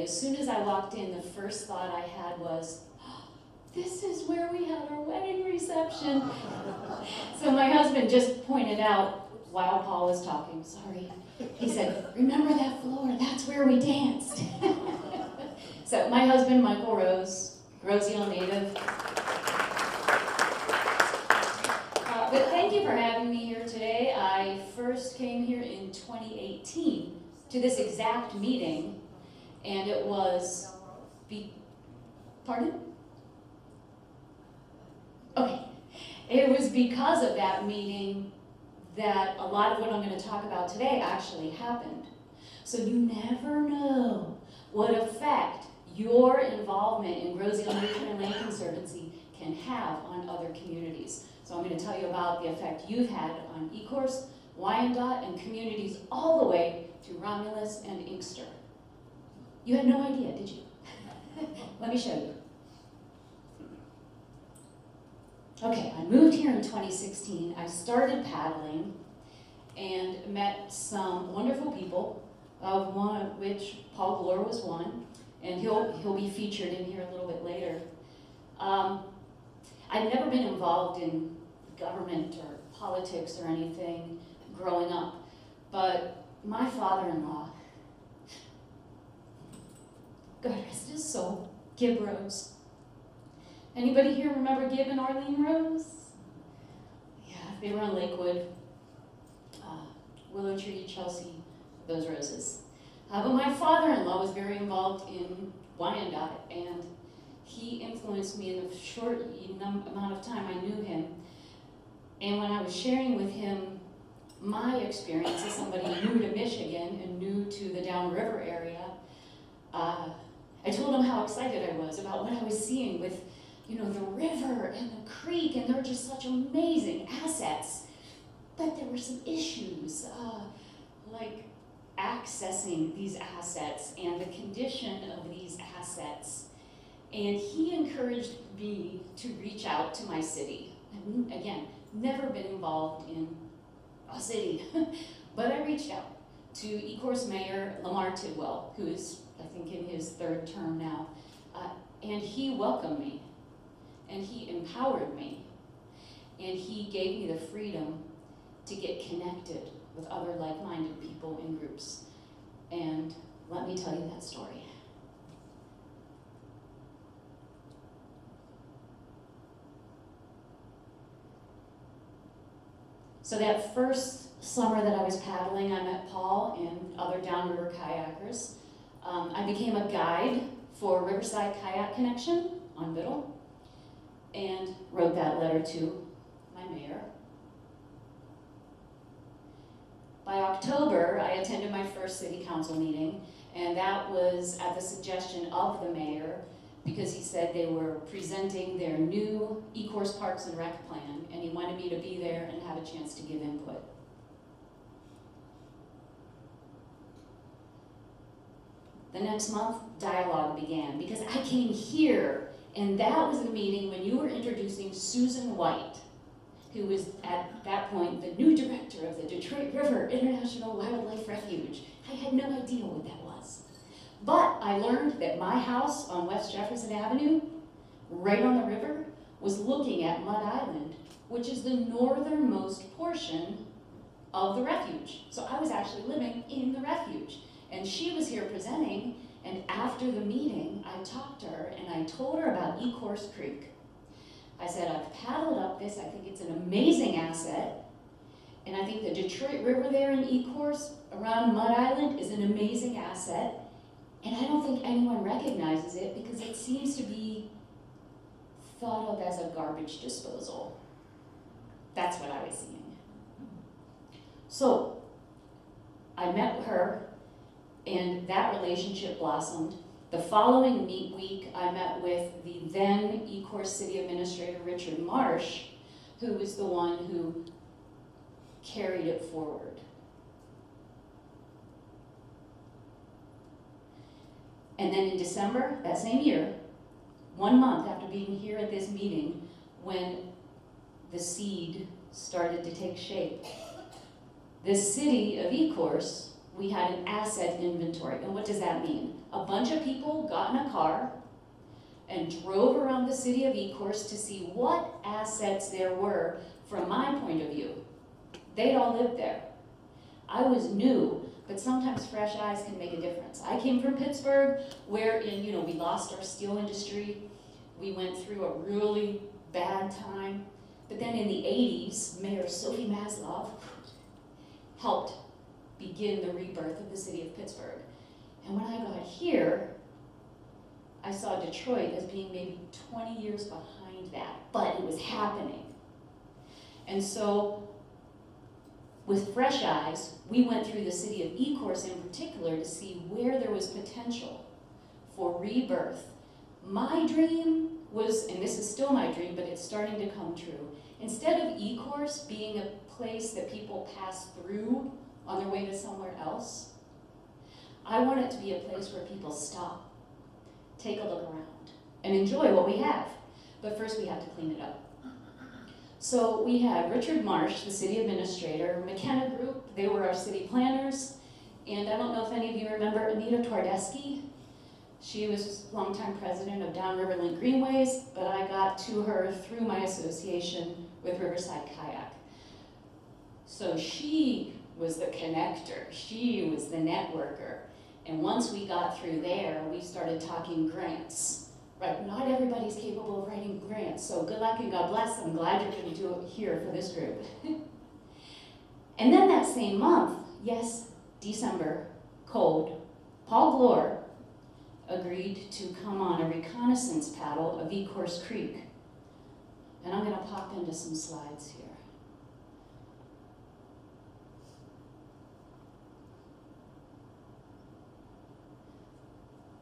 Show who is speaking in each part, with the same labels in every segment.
Speaker 1: as soon as I walked in, the first thought I had was, oh, this is where we had our wedding reception. So my husband just pointed out, while Paul was talking, sorry, he said, remember that floor, that's where we danced. So my husband, Michael Rose, Roseal native. But thank you for having me here today. I first came here in 2018 to this exact meeting, and it was, pardon? Okay, it was because of that meeting that a lot of what I'm going to talk about today actually happened. So you never know what effect your involvement in Roseal Nature and Land Conservancy can have on other communities. So I'm going to tell you about the effect you've had on Ecorse, Wyandotte, and communities all the way to Romulus and Inkster. You had no idea, did you? Let me show you. Okay, I moved here in 2016. I started paddling and met some wonderful people, of one of which Paul Glore was one, and he'll be featured in here a little bit later. I'd never been involved in government or politics or anything growing up, but my father-in-law, God rest his soul, Gib Rose. Anybody here remember Gib and Arlene Rose? Yeah, they were on Lakewood, Willow Tree, Chelsea, those roses. But my father-in-law was very involved in Wyandotte, and he influenced me in a short amount of time I knew him. And when I was sharing with him my experience as somebody new to Michigan and new to the downriver area, I told him how excited I was about what I was seeing with, the river and the creek, and they're just such amazing assets. But there were some issues, like accessing these assets and the condition of these assets. And he encouraged me to reach out to my city. Again, never been involved in a city, but I reached out to Ecorse Mayor Lamar Tidwell, who is, I think, in his third term now, and he welcomed me, and he empowered me, and he gave me the freedom to get connected with other like-minded people in groups. And let me tell you that story. So that first summer that I was paddling, I met Paul and other downriver kayakers. I became a guide for Riverside Kayak Connection on Biddle and wrote that letter to my mayor. By October, I attended my first city council meeting, and that was at the suggestion of the mayor, because he said they were presenting their new Ecorse Parks and Rec plan, and he wanted me to be there and have a chance to give input. The next month, dialogue began, because I came here, and that was the meeting when you were introducing Susan White, who was at that point the new director of the Detroit River International Wildlife Refuge. I had no idea what that was. But I learned that my house on West Jefferson Avenue, right on the river, was looking at Mud Island, which is the northernmost portion of the refuge. So I was actually living in the refuge. And she was here presenting, and after the meeting, I talked to her and I told her about Ecorse Creek. I said, I've paddled up this, I think it's an amazing asset, and I think the Detroit River there in Ecorse around Mud Island is an amazing asset, and I don't think anyone recognizes it because it seems to be thought of as a garbage disposal. That's what I was seeing. So I met with her, and that relationship blossomed. The following week, I met with the then Ecorse City Administrator, Richard Marsh, who was the one who carried it forward. And then in December, that same year, 1 month after being here at this meeting, when the seed started to take shape, the city of Ecorse we had an asset inventory. And what does that mean? A bunch of people got in a car and drove around the city of Ecorse to see what assets there were from my point of view. They'd all lived there. I was new, but sometimes fresh eyes can make a difference. I came from Pittsburgh, wherein, we lost our steel industry. We went through a really bad time. But then in the 80s, Mayor Sophie Maslov helped begin the rebirth of the city of Pittsburgh. And when I got here, I saw Detroit as being maybe 20 years behind that, but it was happening. And so, with fresh eyes, we went through the city of Ecorse in particular to see where there was potential for rebirth. My dream was, and this is still my dream, but it's starting to come true. Instead of Ecorse being a place that people pass through on their way to somewhere else, I want it to be a place where people stop, take a look around, and enjoy what we have. But first we have to clean it up. So we had Richard Marsh, the city administrator, McKenna Group, they were our city planners, and I don't know if any of you remember Anita Twardeski. She was longtime president of Downriver Link Greenways, but I got to her through my association with Riverside Kayak. So she was the connector, she was the networker, and once we got through there, we started talking grants. Right, not everybody's capable of writing grants, so good luck and God bless. I'm glad you're going to do it here for this group. And then that same month, yes, December, cold, Paul Glore agreed to come on a reconnaissance paddle of Ecorse Creek. And I'm going to pop into some slides here.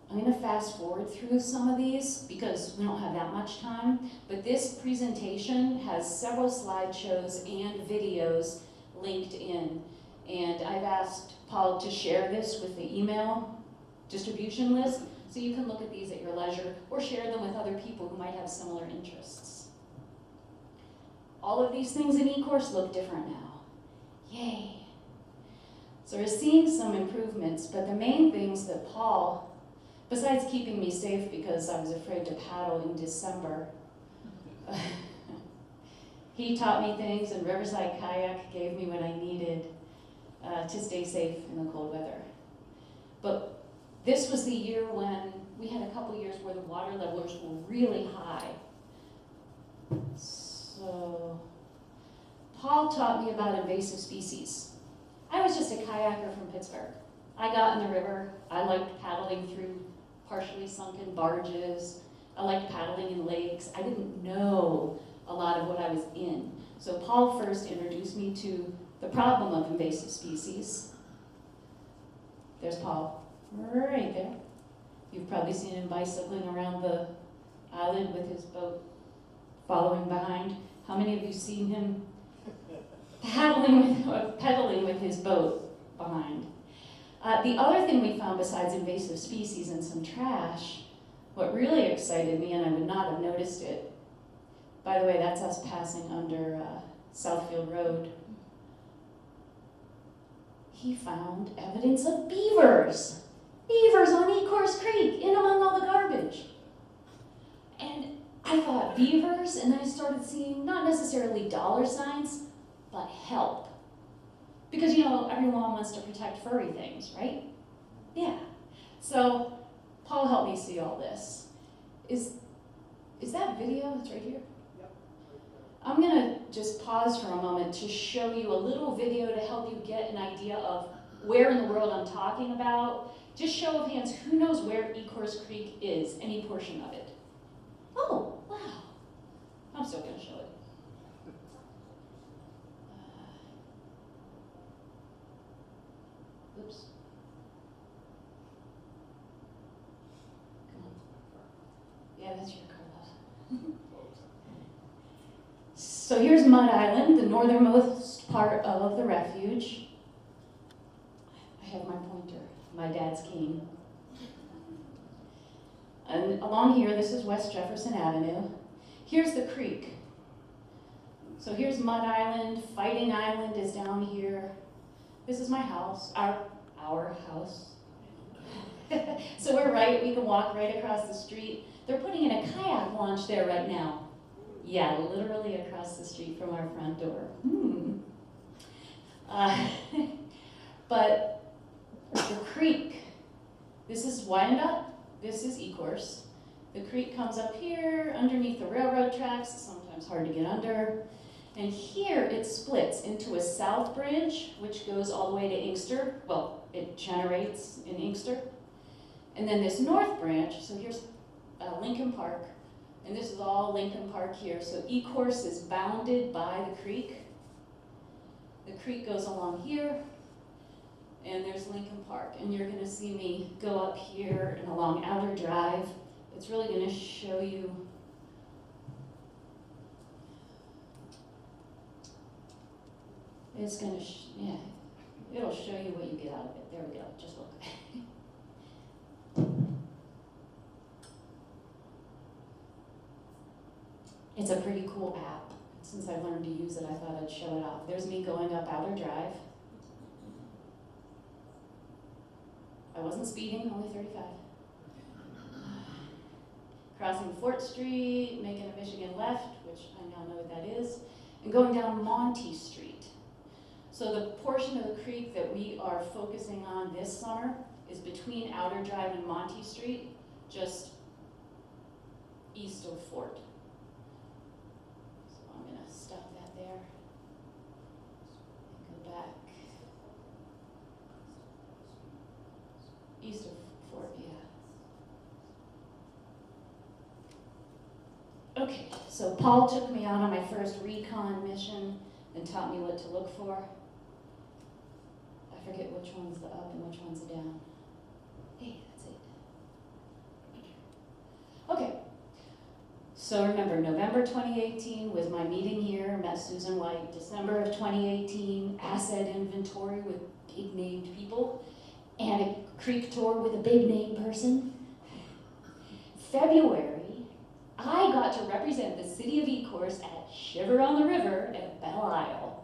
Speaker 1: I'm going to fast forward through some of these because we don't have that much time, but this presentation has several slideshows and videos linked in. And I've asked Paul to share this with the email distribution list so you can look at these at your leisure or share them with other people who might have similar interests. All of these things in Ecorse look different now. Yay. So we're seeing some improvements, but the main things that Paul, besides keeping me safe because I was afraid to paddle in December, he taught me things, and Riverside Kayak gave me what I needed to stay safe in the cold weather. But this was the year when we had a couple years where the water levels were really high. So Paul taught me about invasive species. I was just a kayaker from Pittsburgh. I got in the river. I liked paddling through partially sunken barges. I liked paddling in lakes. I didn't know a lot of what I was in. So Paul first introduced me to the problem of invasive species. There's Paul, right there. You've probably seen him bicycling around the island with his boat following behind. How many of you seen him pedaling with his boat behind? The other thing we found besides invasive species and some trash, what really excited me, and I would not have noticed it, by the way, that's us passing under Southfield Road. He found evidence of beavers. Beavers on Ecorse Creek, in among all the garbage. And I thought, beavers? And then I started seeing not necessarily dollar signs, but help. Because, everyone wants to protect furry things, right? Yeah. So, Paul helped me see all this. Is that video? It's right here? Yep. I'm going to just pause for a moment to show you a little video to help you get an idea of where in the world I'm talking about. Just show of hands, who knows where Ecorse Creek is, any portion of it? Oh, wow. I'm still going to show it. Oops. Come on. Yeah, that's your Carlos. So here's Mud Island, the northernmost part of the refuge. I have my pointer, my dad's cane. And along here, this is West Jefferson Avenue. Here's the creek. So here's Mud Island, Fighting Island is down here. This is my house, our our house. So we can walk right across the street. They're putting in a kayak launch there right now. Yeah, literally across the street from our front door. But the creek, this is Wyandotte, this is Ecorse. The creek comes up here underneath the railroad tracks, sometimes hard to get under. And here it splits into a south branch, which goes all the way to Inkster. Well, it generates in Inkster. And then this north branch, so here's Lincoln Park, and this is all Lincoln Park here. So Ecorse is bounded by the creek. The creek goes along here, and there's Lincoln Park. And you're gonna see me go up here and along Outer Drive. It's really gonna show you it's gonna, it'll show you what you get out of it. There we go, just look. It's a pretty cool app. Since I've learned to use it, I thought I'd show it off. There's me going up Outer Drive. I wasn't speeding, only 35. Crossing Fort Street, making a Michigan left, which I now know what that is, and going down Monty Street. So the portion of the creek that we are focusing on this summer is between Outer Drive and Monty Street, just east of Fort. So I'm gonna stop that there and go back. East of Fort, yeah. Okay, so Paul took me out on my first recon mission and taught me what to look for. I forget which one's the up and which one's the down. Hey, that's it. Okay, so remember, November 2018 was my meeting here, met Susan White. December of 2018, asset inventory with big named people, and a creek tour with a big name person. February, I got to represent the city of Ecorse at Shiver on the River at Belle Isle.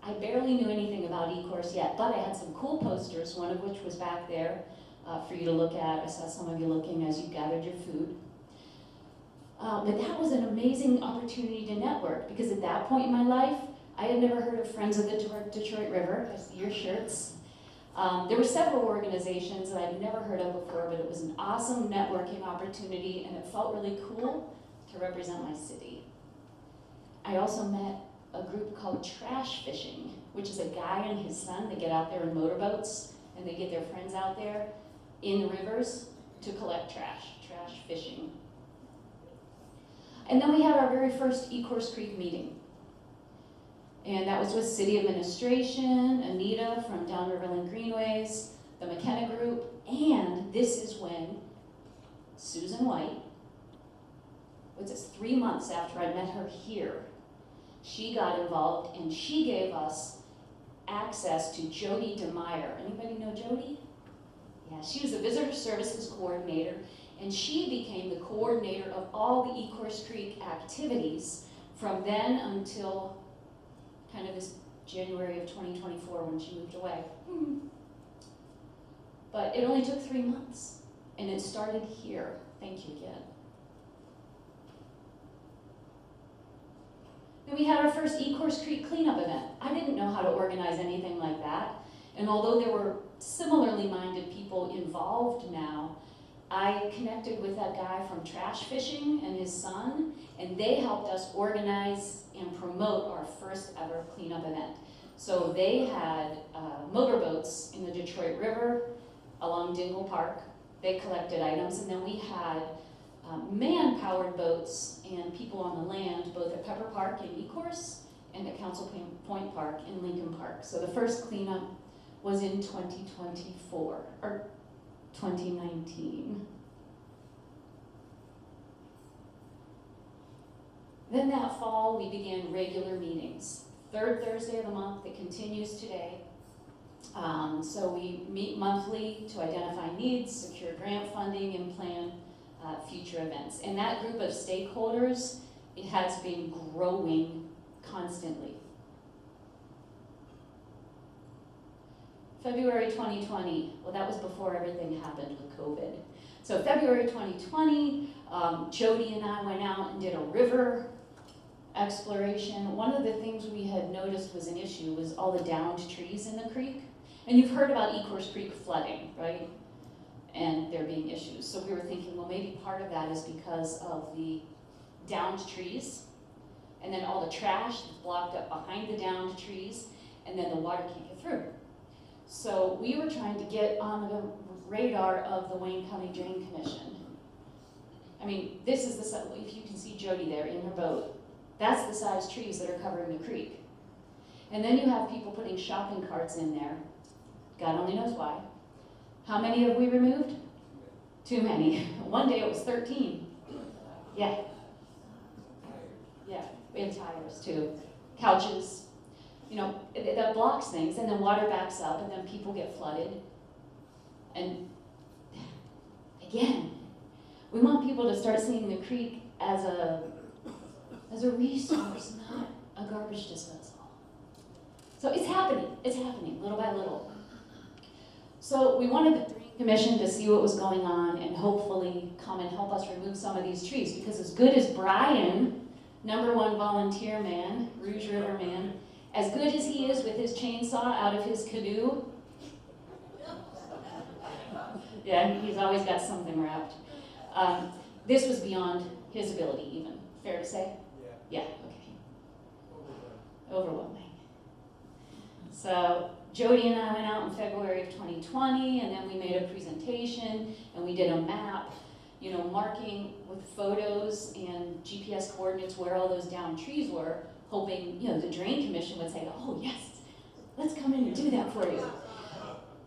Speaker 1: I barely knew anything about Ecorse yet, but I had some cool posters, one of which was back there for you to look at. I saw some of you looking as you gathered your food. But that was an amazing opportunity to network, because at that point in my life, I had never heard of Friends of the Detroit River. I see your shirts. There were several organizations that I'd never heard of before, but it was an awesome networking opportunity, and it felt really cool to represent my city. I also met a group called Trash Fishing, which is a guy and his son. They get out there in motorboats, and they get their friends out there in the rivers to collect trash fishing. And then we had our very first Ecorse Creek meeting. And that was with city administration, Anita from Downriverland Greenways, the McKenna Group, and this is when Susan White, what's this, 3 months after I met her here, she got involved and she gave us access to Jody DeMeyer. Anybody know Jody? Yeah, she was a visitor services coordinator, and she became the coordinator of all the Ecorse Creek activities from then until kind of this January of 2024 when she moved away. But it only took 3 months, and it started here. Thank you again. Then we had our first Ecorse Creek cleanup event. I didn't know how to organize anything like that, and although there were similarly minded people involved now, I connected with that guy from Trash Fishing and his son, and they helped us organize and promote our first ever cleanup event. So they had motorboats in the Detroit River along Dingle Park. They collected items, and then we had man-powered boats and people on the land, both at Pepper Park in Ecorse and at Council Point Park in Lincoln Park. So the first cleanup was in 2024, or 2019. Then that fall, we began regular meetings. Third Thursday of the month, that continues today. So we meet monthly to identify needs, secure grant funding, and plan future events. And that group of stakeholders, it has been growing constantly. February 2020, well, that was before everything happened with COVID. So February 2020, Jody and I went out and did a river exploration. One of the things we had noticed was an issue was all the downed trees in the creek. And you've heard about Ecorse Creek flooding, right? And there being issues. So we were thinking, well, maybe part of that is because of the downed trees, and then all the trash is blocked up behind the downed trees, and then the water can't get through. So we were trying to get on the radar of the Wayne County Drain Commission. I mean, this is the, if you can see Jody there in her boat, that's the size trees that are covering the creek. And then you have people putting shopping carts in there. God only knows why. How many have we removed? Too many. One day it was 13. Yeah. Yeah, we had tires too. Couches. You know, that blocks things, and then water backs up, and then people get flooded. And again, we want people to start seeing the creek as a resource, not a garbage disposal. So it's happening little by little. So we wanted the Drain Commission to see what was going on and hopefully come and help us remove some of these trees, because as good as Brian, #1 volunteer man, Rouge River man, as good as he is with his chainsaw out of his canoe, yeah, he's always got something wrapped. This was beyond his ability even, fair to say? Yeah, okay. Overwhelming. So Jody and I went out in February of 2020, and then we made a presentation, and we did a map, you know, marking with photos and GPS coordinates where all those downed trees were, hoping, you know, the Drain Commission would say, oh yes, let's come in and do that for you.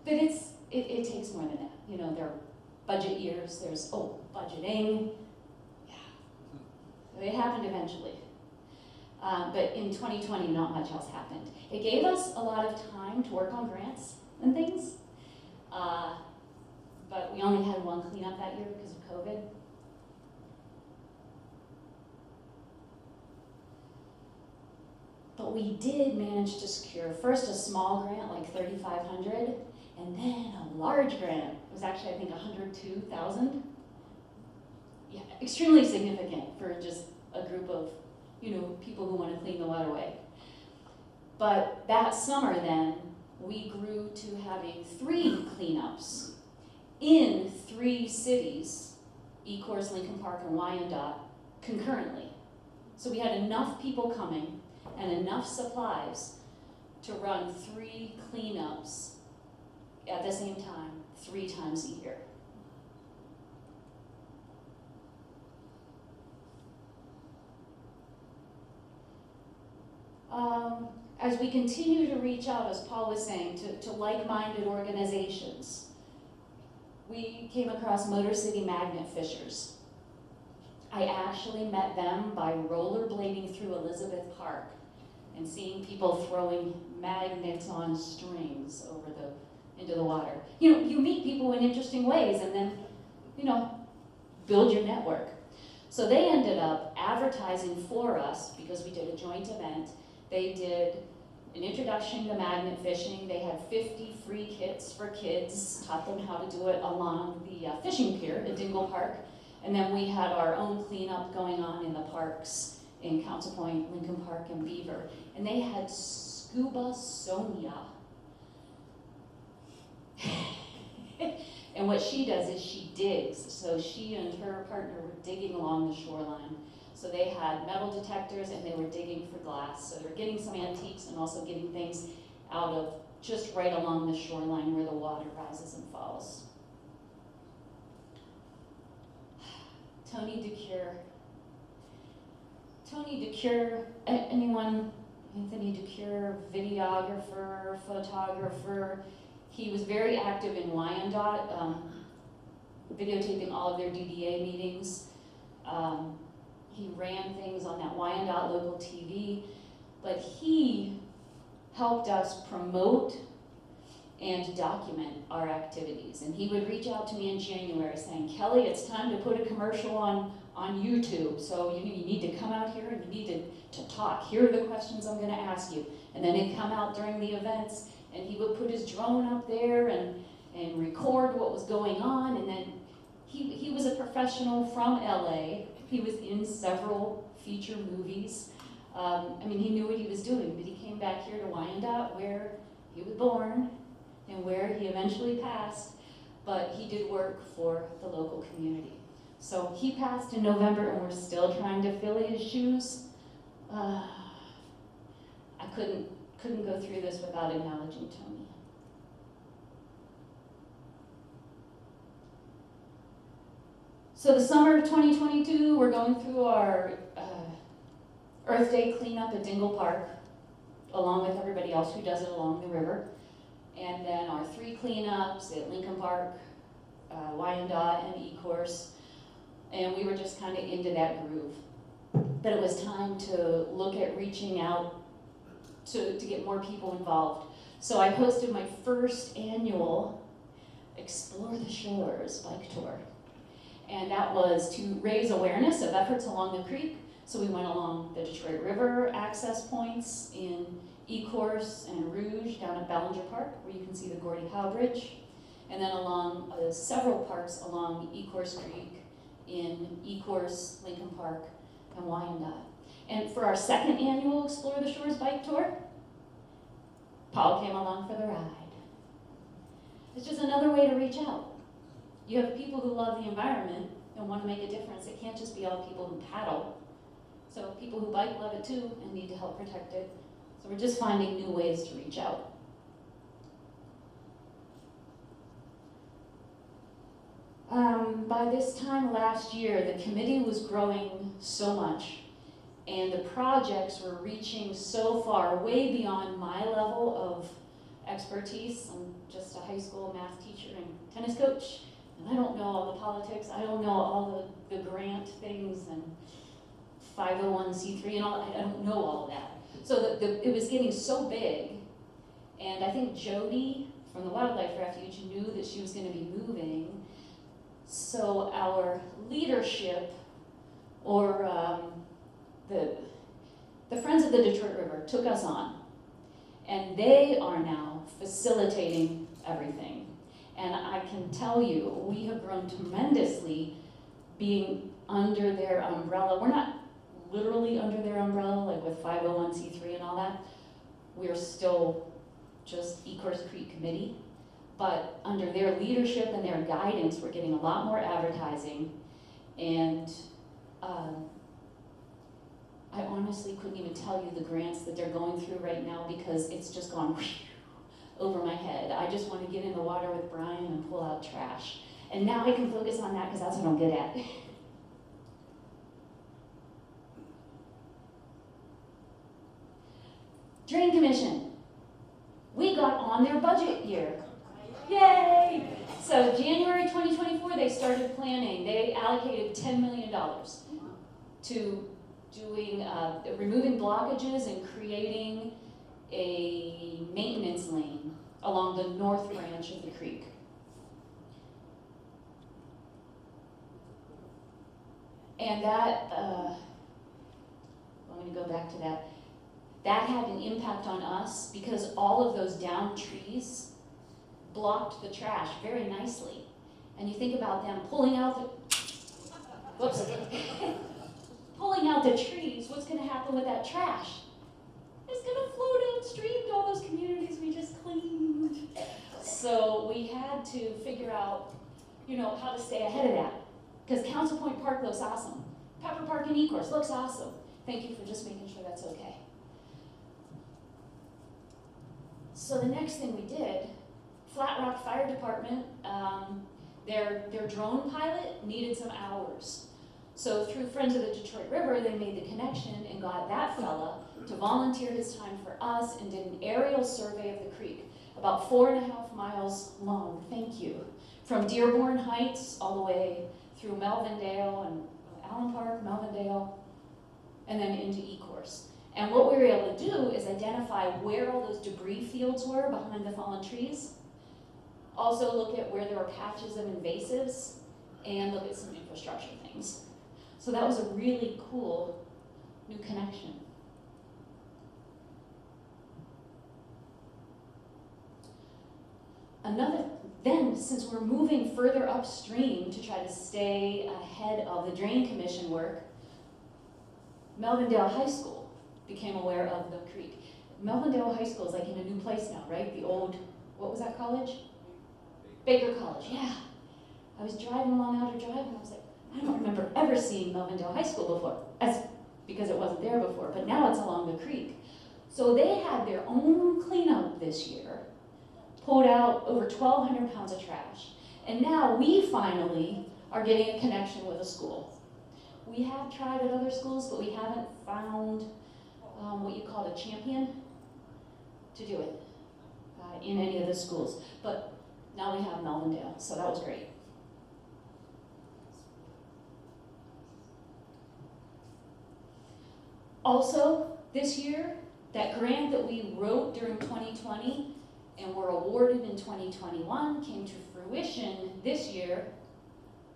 Speaker 1: But it takes more than that. You know, there are budget years, there's, budgeting. Yeah, it happened eventually. But in 2020, not much else happened. It gave us a lot of time to work on grants and things. But we only had one cleanup that year because of COVID. But we did manage to secure first a small grant, like $3,500, and then a large grant. It was actually, I think, $102,000. Yeah, extremely significant for just a group of, you know, people who want to clean the waterway. But that summer then, we grew to having 3 cleanups in 3 cities, Ecorse, Lincoln Park, and Wyandotte, concurrently. So we had enough people coming and enough supplies to run 3 cleanups at the same time, 3 times a year. As we continue to reach out, as Paul was saying, to like-minded organizations, we came across Motor City Magnet Fishers. I actually met them by rollerblading through Elizabeth Park and seeing people throwing magnets on strings into the water. You know, you meet people in interesting ways and then, you know, build your network. So they ended up advertising for us because we did a joint event. They did an introduction to magnet fishing. They had 50 free kits for kids, taught them how to do it along the fishing pier at Dingle Park. And then we had our own cleanup going on in the parks in Council Point, Lincoln Park, and Beaver. And they had Scuba Sonia. And what she does is she digs. So she and her partner were digging along the shoreline. So they had metal detectors and they were digging for glass. So they're getting some antiques and also getting things out of just right along the shoreline where the water rises and falls. Tony DeCure. Tony DeCure, anyone? Anthony DeCure, videographer, photographer. He was very active in Wyandotte, videotaping all of their DDA meetings. He ran things on that Wyandotte local TV, but he helped us promote and document our activities. And he would reach out to me in January saying, Kelly, it's time to put a commercial on YouTube. So you need to come out here and you need to talk. Here are the questions I'm gonna ask you. And then he'd come out during the events And he would put his drone up there and record what was going on. And then he was a professional from LA. He was in several feature movies. I mean, he knew what he was doing, but he came back here to Wyandotte, where he was born and where he eventually passed, but he did work for the local community. So he passed in November, and we're still trying to fill his shoes. I couldn't go through this without acknowledging Tony. So the summer of 2022, we're going through our Earth Day cleanup at Dingle Park, along with everybody else who does it along the river. And then our 3 cleanups at Lincoln Park, Wyandotte, and Ecorse. And we were just kind of into that groove. But it was time to look at reaching out to get more people involved. So I hosted my first annual Explore the Shores bike tour. And that was to raise awareness of efforts along the creek. So we went along the Detroit River access points in Ecorse and Rouge down at Ballinger Park, where you can see the Gordie Howe Bridge. And then along several parks along Ecorse Creek in Ecorse, Lincoln Park, and Wyandotte. And for our second annual Explore the Shores bike tour, Paul came along for the ride. It's just another way to reach out. You have people who love the environment and want to make a difference. It can't just be all people who paddle. So people who bike love it too and need to help protect it. So we're just finding new ways to reach out. By this time last year, the committee was growing so much, and the projects were reaching so far, way beyond my level of expertise. I'm just a high school math teacher and tennis coach, and I don't know all the politics. I don't know all the grant things and 501c3 and all. I don't know all of that. So it was getting so big, and I think Jody from the Wildlife Refuge knew that she was going to be moving. So our leadership, or the Friends of the Detroit River, took us on, and they are now facilitating everything. And I can tell you, we have grown tremendously being under their umbrella. We're not literally under their umbrella, like with 501c3 and all that. We're still just Ecorse Creek Committee. But under their leadership and their guidance, we're getting a lot more advertising. And I honestly couldn't even tell you the grants that they're going through right now, because it's just gone over my head. I just want to get in the water with Brian and pull out trash. And now I can focus on that because that's what I'm good at. Drain Commission. We got on their budget year. Yay! So January 2024, they started planning. They allocated $10 million to doing removing blockages and creating a maintenance lane along the north branch of the creek. And that, I'm going to go back to that. That had an impact on us because all of those downed trees blocked the trash very nicely. And you think about them pulling out the, whoops, pulling out the trees, what's going to happen with that trash? It's going to flow downstream to all those communities we just cleaned. So we had to figure out, how to stay ahead of that. Because Council Point Park looks awesome. Pepper Park and Ecorse looks awesome. Thank you for just making sure that's okay. So the next thing we did, Flat Rock Fire Department, their drone pilot needed some hours. So through Friends of the Detroit River, they made the connection and got that fella to volunteer his time for us and did an aerial survey of the creek, about 4.5 miles long, thank you, from Dearborn Heights all the way through Melvindale and Allen Park, Melvindale, and then into Ecorse. And what we were able to do is identify where all those debris fields were behind the fallen trees. Also look at where there were patches of invasives and look at some infrastructure things. So that was a really cool new connection. Then, since we're moving further upstream to try to stay ahead of the Drain Commission work, Melvindale High School became aware of the creek. Melvindale High School is like in a new place now, right? The old, what was that college? Baker College, yeah. I was driving along Outer Drive and I was like, I don't remember ever seeing Melvindale High School before, because it wasn't there before, but now it's along the creek. So they had their own cleanup this year, pulled out over 1,200 pounds of trash, and now we finally are getting a connection with a school. We have tried at other schools, but we haven't found what you call a champion to do it in any of the schools. But now we have Melvindale, so that was great. Also, this year, that grant that we wrote during 2020 and were awarded in 2021 came to fruition this year.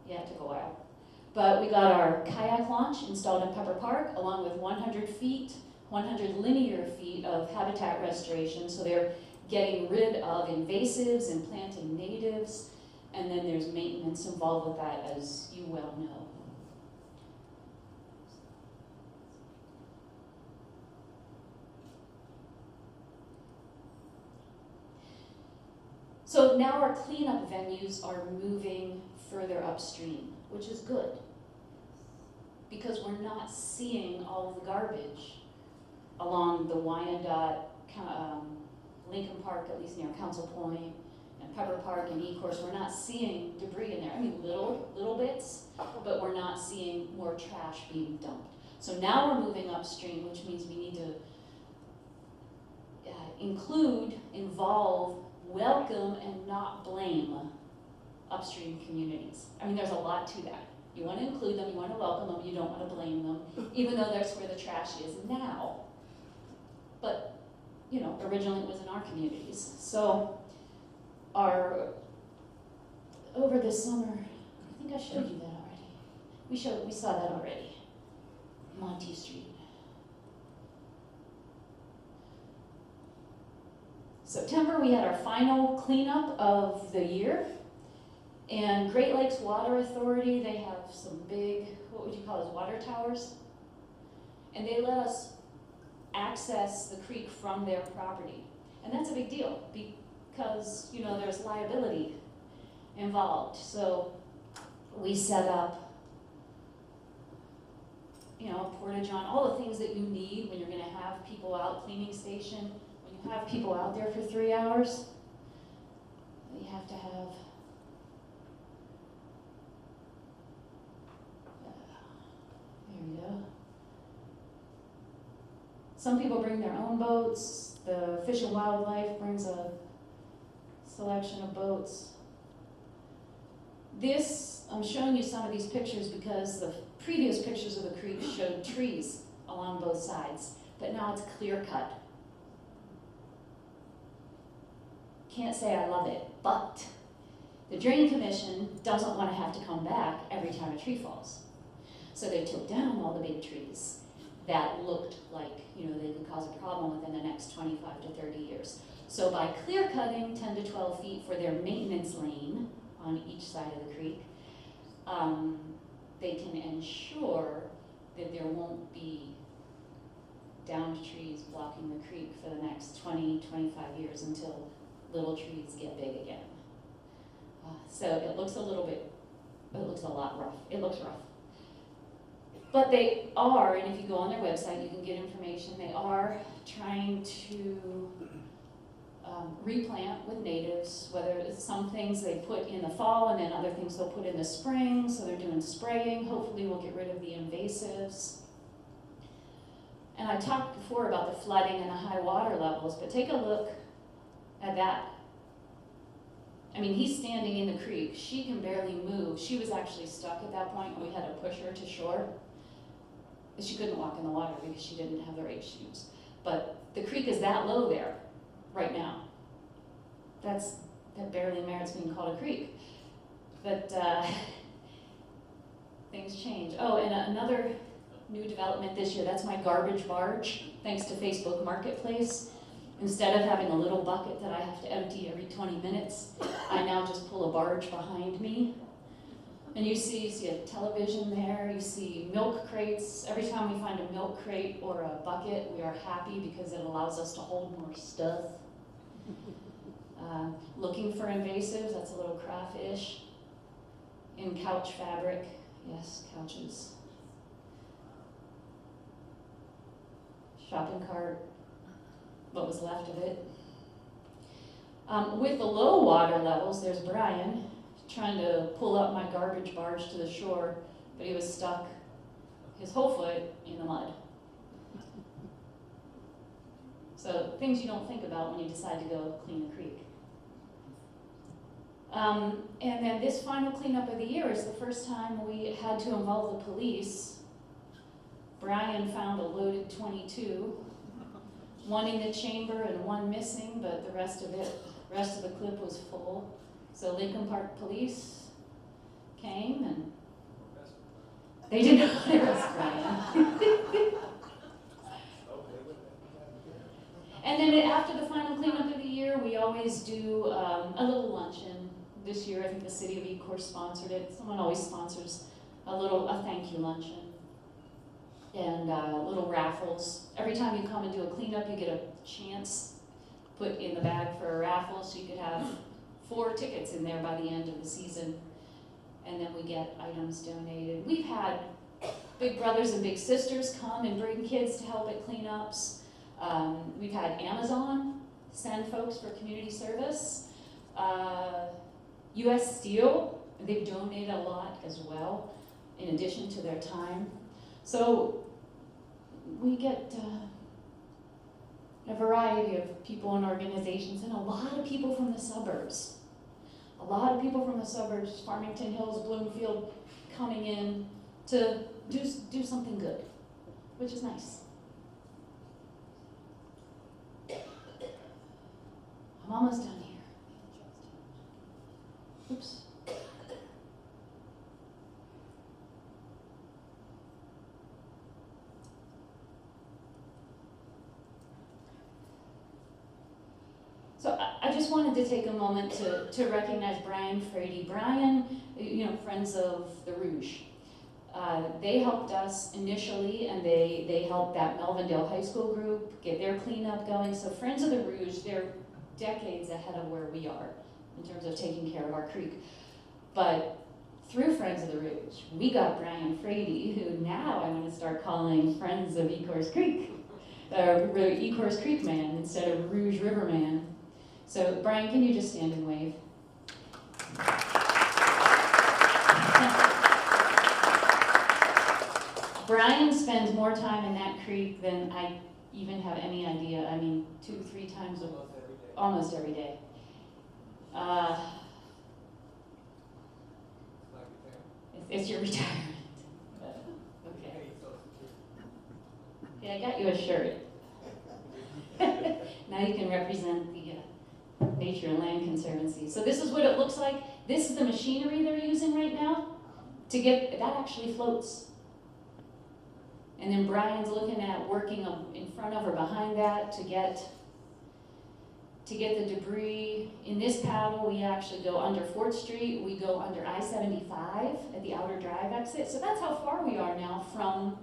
Speaker 1: Yeah, it took a while. But we got our kayak launch installed in Pepper Park along with 100 linear feet of habitat restoration. So they're getting rid of invasives and planting natives. And then there's maintenance involved with that, as you well know. So now our cleanup venues are moving further upstream, which is good, because we're not seeing all of the garbage along the Wyandotte, Lincoln Park, at least near Council Point, and Pepper Park and Ecorse. We're not seeing debris in there. I mean, little bits, but we're not seeing more trash being dumped. So now we're moving upstream, which means we need to involve, welcome, and not blame upstream communities. I mean, there's a lot to that. You want to include them, you want to welcome them, you don't want to blame them, even though that's where the trash is now. But, you know, originally it was in our communities. So over this summer, I think I showed you that already. We saw that already. Monty Street. September, we had our final cleanup of the year. And Great Lakes Water Authority, they have some big, what would you call those, water towers? And they let us access the creek from their property. And that's a big deal because, you know, there's liability involved. So we set up, you know, portage on, all the things that you need when you're going to have people out, cleaning station. When you have people out there for 3 hours, you have to have there we go. Some people bring their own boats. The Fish and Wildlife brings a selection of boats. I'm showing you some of these pictures because the previous pictures of the creek showed trees along both sides, but now it's clear cut. Can't say I love it, but the Drain Commission doesn't want to have to come back every time a tree falls. So they took down all the big trees that looked like, you know, they could cause a problem within the next 25 to 30 years. So by clear cutting 10 to 12 feet for their maintenance lane on each side of the creek, they can ensure that there won't be downed trees blocking the creek for the next 20, 25 years until little trees get big again. So it looks a lot rough. It looks rough. But they are, and if you go on their website, you can get information, they are trying to replant with natives, whether it's some things they put in the fall and then other things they'll put in the spring, so they're doing spraying. Hopefully we'll get rid of the invasives. And I talked before about the flooding and the high water levels, but take a look at that. I mean, he's standing in the creek. She can barely move. She was actually stuck at that point, and we had to push her to shore. She couldn't walk in the water because she didn't have the right shoes. But the creek is that low there right now. That barely merits being called a creek. But things change. Oh, and another new development this year, that's my garbage barge, thanks to Facebook Marketplace. Instead of having a little bucket that I have to empty every 20 minutes, I now just pull a barge behind me. And you see a television there, you see milk crates. Every time we find a milk crate or a bucket, we are happy because it allows us to hold more stuff. Looking for invasives, that's a little crawfish. In couch fabric, yes, couches. Shopping cart, what was left of it. With the low water levels, there's Brian trying to pull up my garbage barge to the shore, but he was stuck his whole foot in the mud. So things you don't think about when you decide to go clean a creek. And then this final cleanup of the year is the first time we had to involve the police. Brian found a loaded .22, one in the chamber and one missing, but the rest of the clip was full. So Lincoln Park Police came and they didn't arrest Brian. And then after the final cleanup of the year, we always do a little luncheon. This year, I think the city of Ecorse sponsored it. Someone always sponsors a thank you luncheon. And little raffles. Every time you come and do a cleanup, you get a chance put in the bag for a raffle, so you could have 4 tickets in there by the end of the season. And then we get items donated. We've had big brothers and big sisters come and bring kids to help at cleanups. We've had Amazon send folks for community service. U.S. Steel, they've donated a lot as well, in addition to their time. So we get a variety of people and organizations, and a lot of people from the suburbs. A lot of people from the suburbs, Farmington Hills, Bloomfield, coming in to do something good, which is nice. I'm almost done here. Oops. So I just wanted to take a moment to recognize Brian Frady. Brian, Friends of the Rouge. They helped us initially, and they helped that Melvindale High School group get their cleanup going. So Friends of the Rouge, they're decades ahead of where we are in terms of taking care of our creek. But through Friends of the Rouge, we got Brian Frady, who now I'm going to start calling Friends of Ecorse Creek, or Ecorse Creek Man instead of Rouge River Man. So Brian, can you just stand and wave? Brian spends more time in that creek than I even have any idea. I mean, 2-3 times a week. Almost every day. It's your retirement. Okay. Yeah, I got you a shirt. Now you can represent the Nature and Land Conservancy. So this is what it looks like. This is the machinery they're using right now to get, that actually floats. And then Brian's looking at working in front of or behind that to get the debris. In this paddle, we actually go under 4th Street. We go under I-75 at the Outer Drive exit. So that's how far we are now from,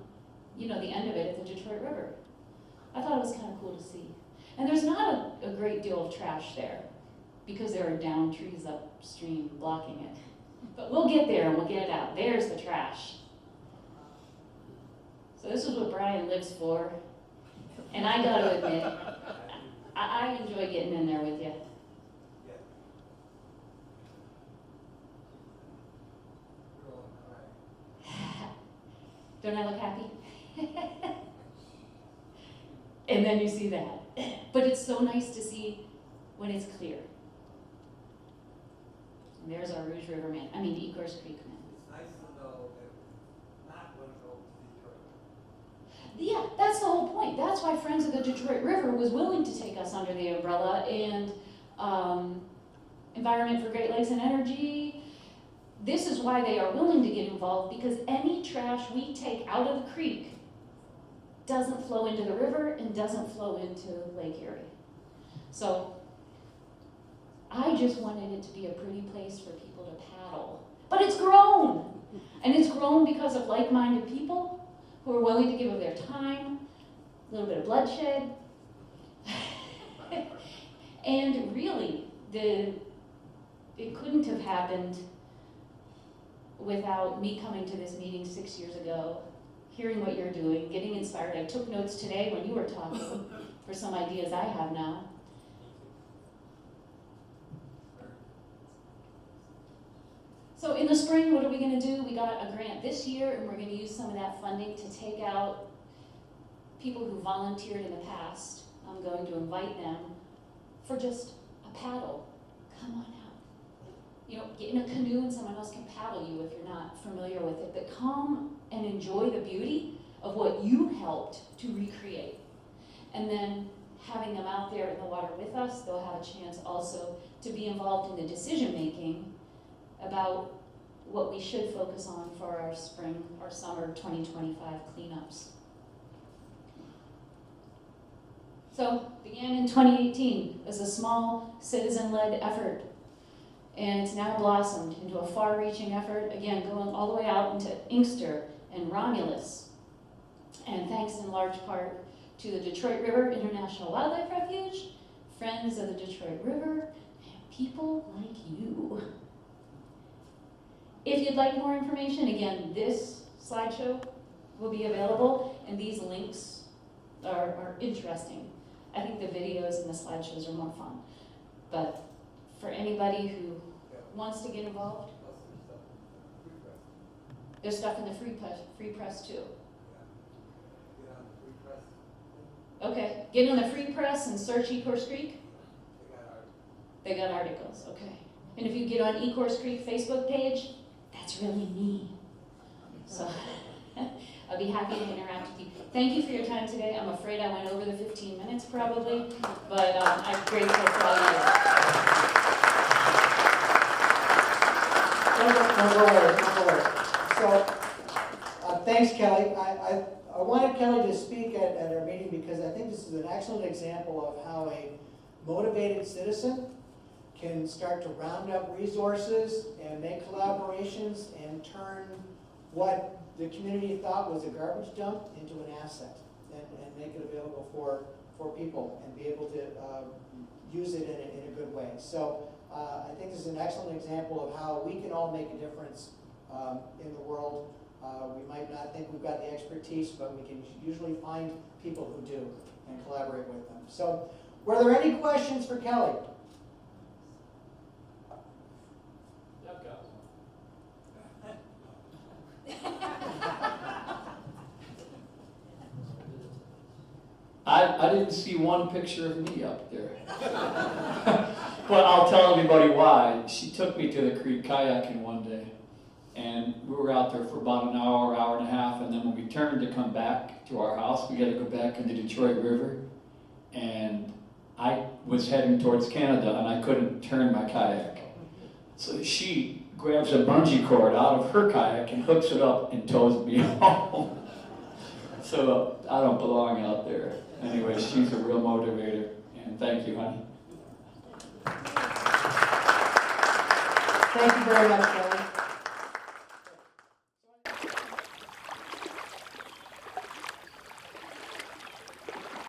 Speaker 1: the end of it at the Detroit River. I thought it was kind of cool to see. And there's not a great deal of trash there because there are downed trees upstream blocking it. But we'll get there and we'll get it out. There's the trash. So this is what Brian lives for. And I got to admit, I enjoy getting in there with you. Don't I look happy? And then you see that. But it's so nice to see when it's clear. And there's our Rouge River Man, Ecorse Creek Man.
Speaker 2: It's nice to know that it's not going to go to Detroit.
Speaker 1: Yeah, that's the whole point. That's why Friends of the Detroit River was willing to take us under the umbrella, and Environment for Great Lakes and Energy. This is why they are willing to get involved, because any trash we take out of the creek doesn't flow into the river and doesn't flow into Lake Erie. So I just wanted it to be a pretty place for people to paddle. But it's grown! And it's grown because of like-minded people who are willing to give of their time, a little bit of bloodshed. And really, it couldn't have happened without me coming to this meeting 6 years ago, hearing what you're doing, getting inspired. I took notes today when you were talking for some ideas I have now. So in the spring, what are we going to do? We got a grant this year, and we're going to use some of that funding to take out people who volunteered in the past. I'm going to invite them for just a paddle. Come on out. You know, get in a canoe and someone else can paddle you if you're not familiar with it, but come and enjoy the beauty of what you helped to recreate. And then having them out there in the water with us, they'll have a chance also to be involved in the decision-making about what we should focus on for our spring or summer 2025 cleanups. So, began in 2018 as a small citizen-led effort, and it's now blossomed into a far-reaching effort, again, going all the way out into Inkster and Romulus. And thanks in large part to the Detroit River International Wildlife Refuge, Friends of the Detroit River, and people like you. If you'd like more information, again, this slideshow will be available, and these links are interesting. I think the videos and the slideshows are more fun. But for anybody who wants to get involved, there's stuff in the free press too. Okay, get on the free press and search Ecorse Creek. They got articles, okay. And if you get on Ecorse Creek Facebook page, that's really me. So I'll be happy to interact with you. Thank you for your time today. I'm afraid I went over the 15 minutes probably, but I'm grateful for all you.
Speaker 3: So, thanks, Kelly. I wanted Kelly to speak at our meeting because I think this is an excellent example of how a motivated citizen can start to round up resources and make collaborations and turn what the community thought was a garbage dump into an asset and make it available for people and be able to use it in a good way. So I think this is an excellent example of how we can all make a difference in the world. We might not think we've got the expertise, but we can usually find people who do and collaborate with them. So were there any questions for Kelly?
Speaker 4: I didn't see one picture of me up there. But I'll tell everybody why. She took me to the creek kayaking one day, and we were out there for about an hour, hour and a half, and then when we turned to come back to our house, we got to go back in the Detroit River, and I was heading towards Canada, and I couldn't turn my kayak. So she grabs a bungee cord out of her kayak and hooks it up and tows me home. So I don't belong out there. Anyway, she's a real motivator, and thank you, honey.
Speaker 3: Thank you very much, Kelly.